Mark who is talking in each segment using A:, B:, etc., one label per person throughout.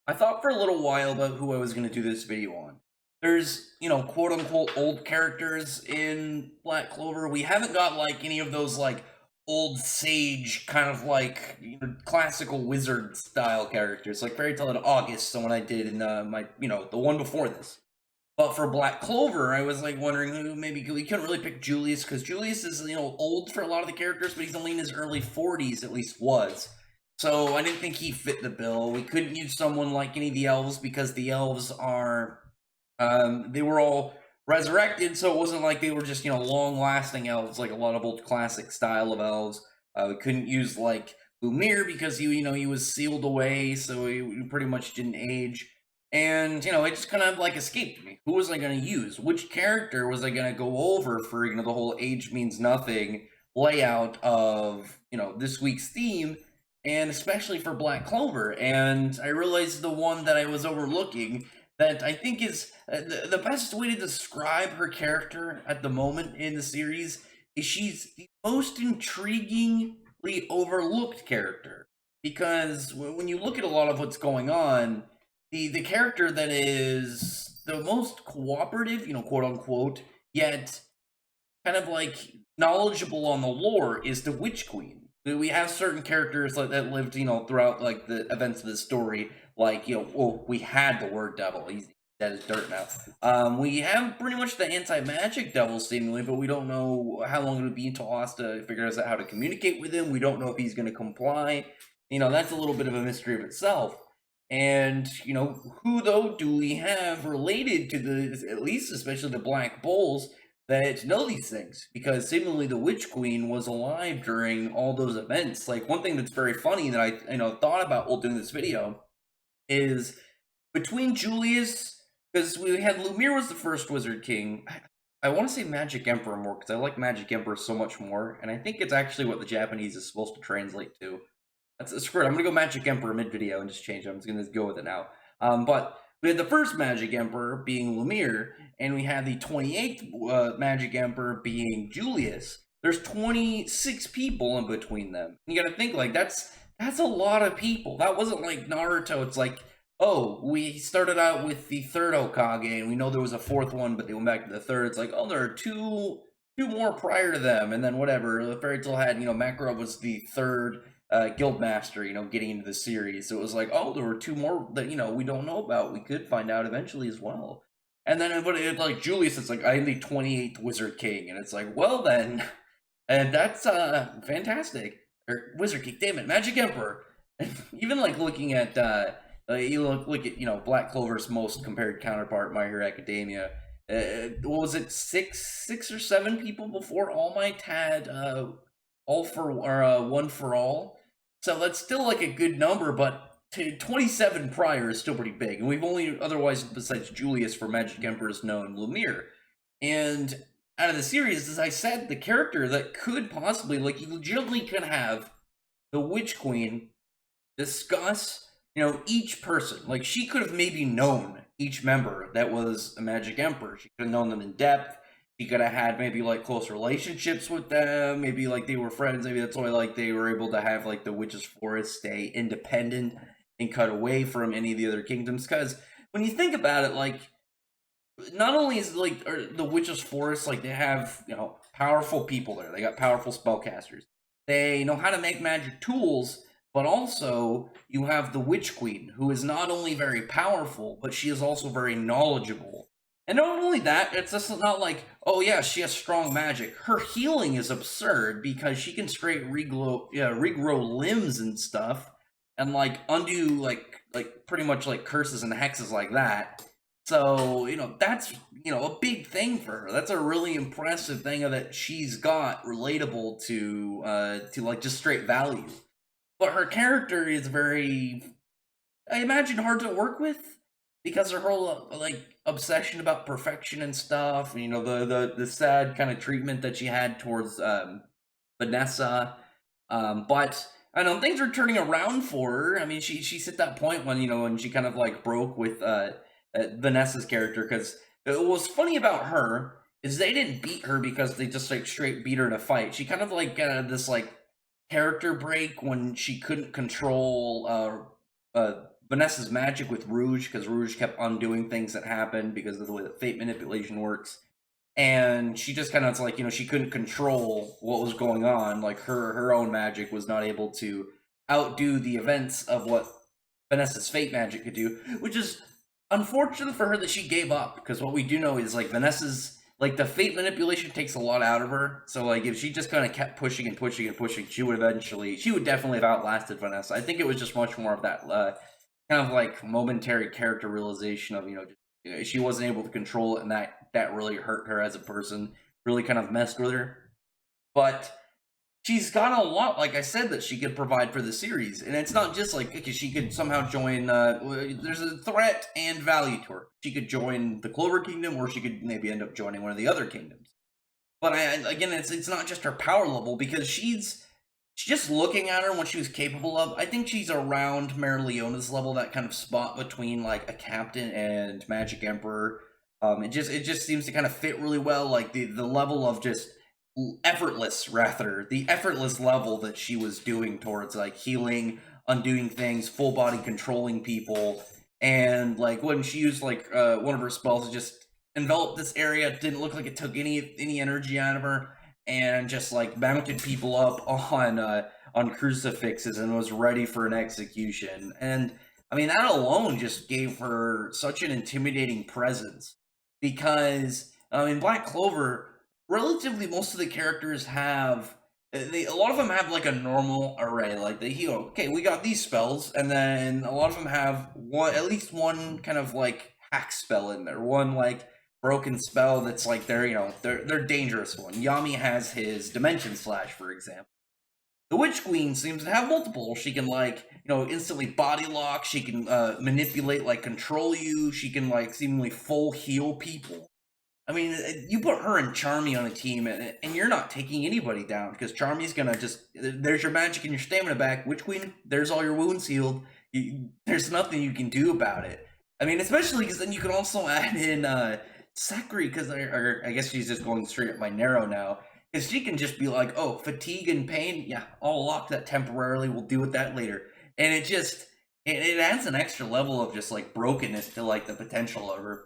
A: I thought for a little while about who I was going to do this video on. There's, quote unquote old characters in Black Clover. We haven't got like any of those like old sage kind of like classical wizard style characters like Fairy Tale in August, the one I did in my the one before this. But for Black Clover, I was like wondering who maybe we couldn't really pick Julius because Julius is old for a lot of the characters, but he's only in his early 40s, at least was. So I didn't think he fit the bill. We couldn't use someone like any of the elves because the elves are, they were all resurrected, so it wasn't like they were just long-lasting elves like a lot of old classic style of elves. We couldn't use like Lumir because he was sealed away, so he pretty much didn't age. And, it just kind of like escaped me. Who was I going to use? Which character was I going to go over for, the whole age means nothing layout of, this week's theme, and especially for Black Clover. And I realized the one that I was overlooking that I think is the best way to describe her character at the moment in the series is she's the most intriguingly overlooked character. Because when you look at a lot of what's going on, the character that is the most cooperative, quote unquote, yet kind of like knowledgeable on the lore is the Witch Queen. We have certain characters like that lived, throughout like the events of the story. Like, well, we had the word devil. He's dead as dirt now. We have pretty much the anti-magic devil seemingly, but we don't know how long it would be until Asta figures out how to communicate with him. We don't know if he's going to comply. That's a little bit of a mystery of itself. And, who, though, do we have related to the, at least especially the Black Bulls, that know these things? Because seemingly the Witch Queen was alive during all those events. Like, one thing that's very funny that I, thought about while doing this video is between Julius, because we had Lumir was the first Wizard King. I want to say Magic Emperor more, because I like Magic Emperor so much more, and I think it's actually what the Japanese is supposed to translate to. Screw it. I'm gonna go Magic Emperor mid-video and just change it. I'm just gonna go with it now. But we had the first Magic Emperor being Lumir, and we had the 28th Magic Emperor being Julius. There's 26 people in between them. You gotta think like that's a lot of people. That wasn't like Naruto. It's like, oh, we started out with the third Hokage, and we know there was a fourth one, but they went back to the third. It's like, oh, there are two more prior to them, and then whatever. The Fairy Tail had, Makarov was the third Guildmaster, getting into the series. So it was like, oh, there were two more that, we don't know about. We could find out eventually as well. And then it like Julius, it's like, I am the 28th Wizard King. And it's like, well then, and that's fantastic. Or Wizard King, damn it, Magic Emperor. Even like looking at, you look at, Black Clover's most compared counterpart, My Hero Academia. What was it, six or seven people before All Might had all for or one for all? So that's still like a good number, but 27 prior is still pretty big. And we've only otherwise, besides Julius, for Magic Emperors, known Lumir. And out of the series, as I said, the character that could possibly, like, you legitimately could have the Witch Queen discuss, each person. Like, she could have maybe known each member that was a Magic Emperor. She could have known them in depth. She could have had maybe like close relationships with them. Maybe like they were friends. Maybe that's why like they were able to have like the Witch's Forest stay independent and cut away from any of the other kingdoms. Because when you think about it, like, not only is like the Witch's Forest, like, they have powerful people there. They got powerful spellcasters. They know how to make magic tools. But also, you have the Witch Queen, who is not only very powerful, but she is also very knowledgeable. And not only that, it's just not like, oh yeah, she has strong magic. Her healing is absurd because she can straight regrow limbs and stuff, and like undo like pretty much like curses and hexes like that. So that's a big thing for her. That's a really impressive thing that she's got relatable to like just straight value. But her character is very, I imagine, hard to work with because her whole like obsession about perfection and stuff. The sad kind of treatment that she had towards Vanessa. But I don't know, things are turning around for her. I mean, she's at that point when when she kind of like broke with Vanessa's character, because what was funny about her is they didn't beat her because they just like straight beat her in a fight. She kind of like got this like character break when she couldn't control Vanessa's magic with Rouge, because Rouge kept undoing things that happened because of the way that fate manipulation works. And she just kind of, like, she couldn't control what was going on. Like, her own magic was not able to outdo the events of what Vanessa's fate magic could do, which is unfortunate for her that she gave up, because what we do know is, like, Vanessa's, like, the fate manipulation takes a lot out of her. So, like, if she just kind of kept pushing and pushing and pushing, she would definitely have outlasted Vanessa. I think it was just much more of that kind of like momentary character realization of, she wasn't able to control it, and that really hurt her as a person, really kind of messed with her. But she's got a lot, like I said, that she could provide for the series, and it's not just like, because she could somehow join. There's a threat and value to her. She could join the Clover Kingdom, or she could maybe end up joining one of the other kingdoms. But again, it's not just her power level, because she's just looking at her and what she was capable of. I think she's around Leona's level, that kind of spot between like a captain and Magic Emperor. It just seems to kind of fit really well, like the level of just the effortless level that she was doing towards like healing, undoing things, full body controlling people, and like when she used like one of her spells to just envelop this area, it didn't look like it took any energy out of her, and just like mounted people up on crucifixes and was ready for an execution. And I mean, that alone just gave her such an intimidating presence, because in Black Clover, relatively most of the characters have a lot of them have like a normal array, like they heal. Okay, we got these spells, and then a lot of them have at least one kind of like hack spell in there, one like broken spell that's like their dangerous one. Yami has his Dimension Slash, for example. The Witch Queen seems to have multiple. She can like instantly body lock. She can manipulate, like control you. She can like seemingly full heal people. I mean, you put her and Charmy on a team, and you're not taking anybody down, because Charmy's gonna just, there's your magic and your stamina back. Witch Queen, there's all your wounds healed. There's nothing you can do about it. I mean, especially because then you can also add in Sakuri, because I guess she's just going straight up by Narrow now, because she can just be like, oh, fatigue and pain, yeah, I'll lock that temporarily. We'll deal with that later, and it adds an extra level of just like brokenness to like the potential of her.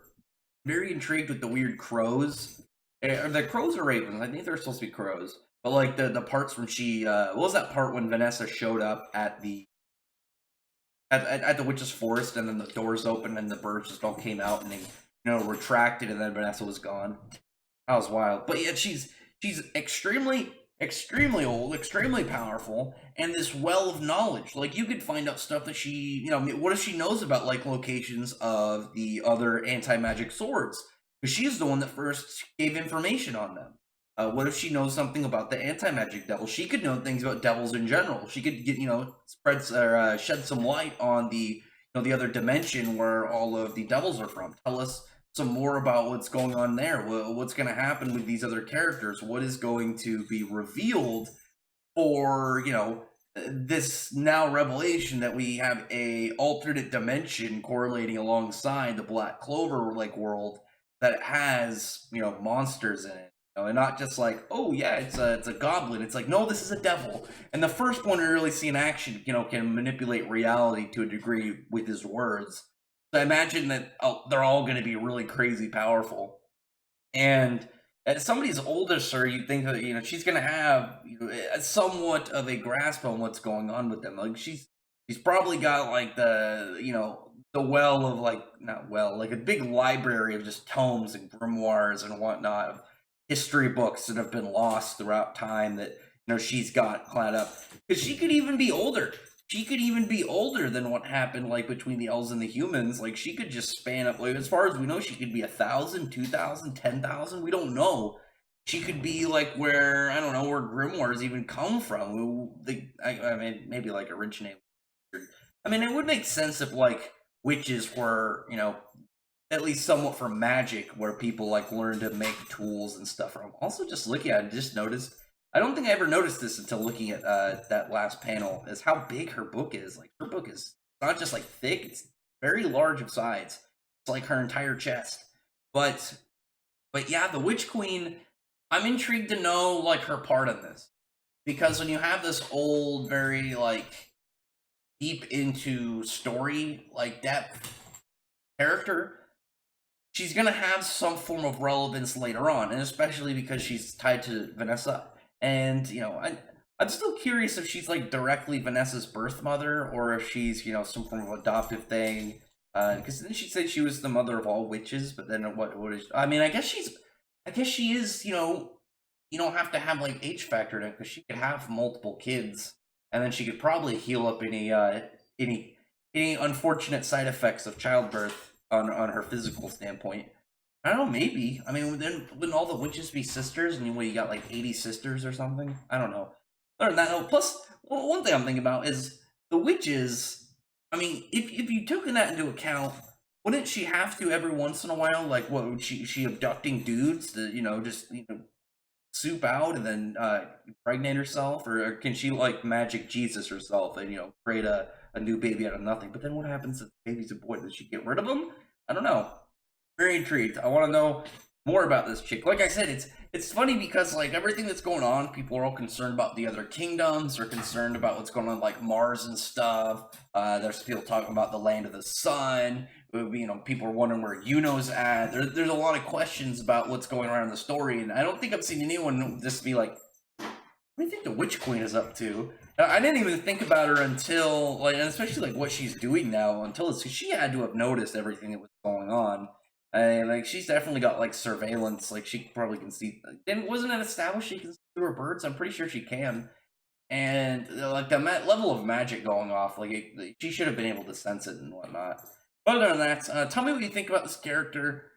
A: Very intrigued with the weird crows. Are the crows or ravens? I think they're supposed to be crows. But like the parts when she what was that part when Vanessa showed up at the witch's forest, and then the doors opened and the birds just all came out and they retracted, and then Vanessa was gone. That was wild. But yeah, she's extremely old, extremely powerful, and this well of knowledge. Like, you could find out stuff that she, what if she knows about like locations of the other anti-magic swords? Because she's the one that first gave information on them. What if she knows something about the anti-magic devil? She could know things about devils in general. She could get, shed some light on the the other dimension where all of the devils are from. Tell us some more about what's going on there. What's going to happen with these other characters? What is going to be revealed for this now revelation that we have a alternate dimension correlating alongside the Black Clover like world that has monsters in it, and not just like, oh yeah, it's a goblin. It's like, no, this is a devil. And the first one to really see in action can manipulate reality to a degree with his words. So I imagine that they're all going to be really crazy powerful. And as somebody's oldest her, you'd think that she's going to have somewhat of a grasp on what's going on with them. Like, she's probably got like the the well of like, not well, like a big library of just tomes and grimoires and whatnot, of history books that have been lost throughout time that she's got clad up. Because she could even be older. She could even be older than what happened like between the elves and the humans. Like, she could just span up, like, as far as we know, she could be 1,000, 2,000, 10,000. We don't know. She could be like where, I don't know, where grimoires even come from. I mean, maybe like originate. I mean, it would make sense if like witches were, at least somewhat from magic, where people like learn to make tools and stuff from. Also, just looking at it, just noticed, I don't think I ever noticed this until looking at that last panel, is how big her book is. Like, her book is not just like thick, it's very large of sides. It's like her entire chest. But yeah, the Witch Queen, I'm intrigued to know like her part in this. Because when you have this old, very like deep into story, like depth character, she's gonna have some form of relevance later on, and especially because she's tied to Vanessa. And I'm still curious if she's like directly Vanessa's birth mother, or if she's some form of adoptive thing. Because didn't she say she was the mother of all witches? But then what is? I mean, I guess she is. You don't have to have like H factored in because she could have multiple kids, and then she could probably heal up any any unfortunate side effects of childbirth on her physical standpoint. I don't know, maybe. I mean, then wouldn't all the witches be sisters? And you got like 80 sisters or something? I don't know. Other than that, oh, plus one thing I'm thinking about is the witches. I mean, if you took that into account, wouldn't she have to every once in a while, like, what would she abducting dudes to just soup out and then impregnate herself, or can she like magic Jesus herself and create a new baby out of nothing? But then what happens if the baby's a boy? Does she get rid of him? I don't know. Very intrigued. I want to know more about this chick. Like I said, it's funny because like everything that's going on, people are all concerned about the other kingdoms. They're concerned about what's going on like Mars and stuff. There's people talking about the land of the sun. People are wondering where Yuno's at. There's a lot of questions about what's going on in the story, and I don't think I've seen anyone just be like, "What do you think the Witch Queen is up to?" I didn't even think about her until like, and especially like what she's doing now, until she had to have noticed everything that was going on. And like she's definitely got like surveillance. Like she probably can see. And wasn't it established she can see through her birds? I'm pretty sure she can. And like the level of magic going off, like she should have been able to sense it and whatnot. But other than that, tell me what you think about this character.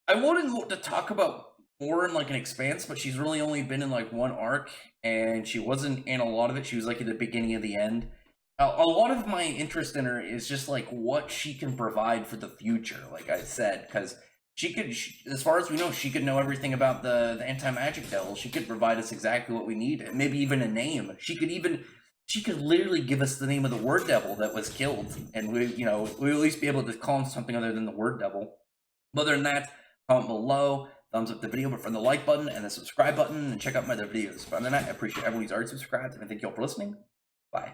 A: I wanted to talk about more in like an expanse, but she's really only been in like one arc, and she wasn't in a lot of it. She was like at the beginning of the end. A lot of my interest in her is just like what she can provide for the future. Like I said, because she could, as far as we know, she could know everything about the anti-magic devil. She could provide us exactly what we need, maybe even a name. She could literally give us the name of the word devil that was killed, and we'll at least be able to call him something other than the word devil. But other than that, comment below, thumbs up the video, but from the like button and the subscribe button, and check out my other videos. But other than that, I appreciate everyone who's already subscribed, and I thank you all for listening. Bye.